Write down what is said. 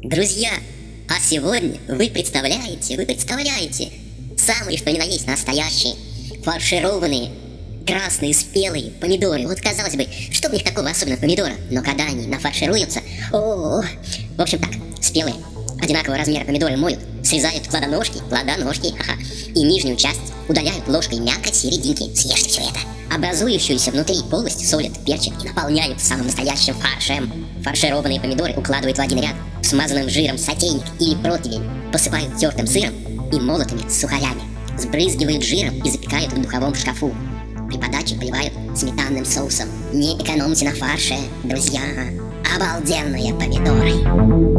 Друзья, а сегодня вы представляете, самые что ни на есть настоящие, фаршированные, красные, спелые помидоры. Вот казалось бы, что в них такого особенного помидора, но когда они нафаршируются, в общем так, спелые, одинакового размера помидоры моют, срезают плодоножки, и нижнюю часть удаляют ложкой мякоть серединки. Съешьте все это. Образующуюся внутри полость солят, перчат и наполняют самым настоящим фаршем. Фаршированные помидоры укладывают в один ряд в смазанным жиром сотейник или противень, посыпают тертым сыром и молотыми сухарями, сбрызгивают жиром и запекают в духовом шкафу. При подаче поливают сметанным соусом. Не экономьте на фарше, друзья. Обалденные помидоры.